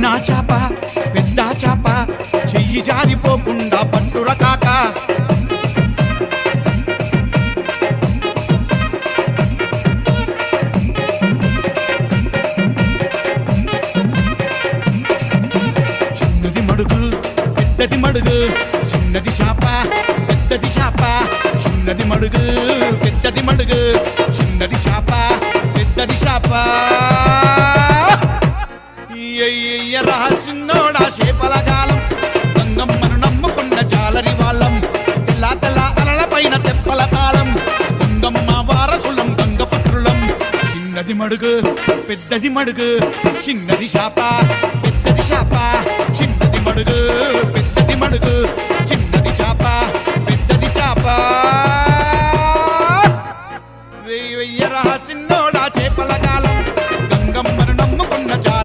చిన్న చాప పెద్ద చాప చెయ్యి జారిపోకుండా పట్టుర కాక. చిన్నది మడుగు పెద్దది మడుగు, చిన్నది చాప పెద్దది చాప, చిన్నది మడుగు పెద్దది మడుగు, చిన్నది చాప పెద్దది చాప. ఎయ్యరా చిన్నోడా చేపల గాలం, గంగమ్మను నమ్ముకున్న జాలరి వాళ్ళం, తెల్ల తెల్ల అలల పైన తెప్పల తాళం, గంగమ్మ వారసులం గంగపత్రులం. చిన్నది మడుగు పెద్దది మడుగు, చిన్నది చాప పెద్దది చాప, చిన్నది మడుగు పెద్దది మడుగు, చిన్నది చాప పెద్దది చాప. వెయ్యరా చిన్నోడా చేపల గాలం.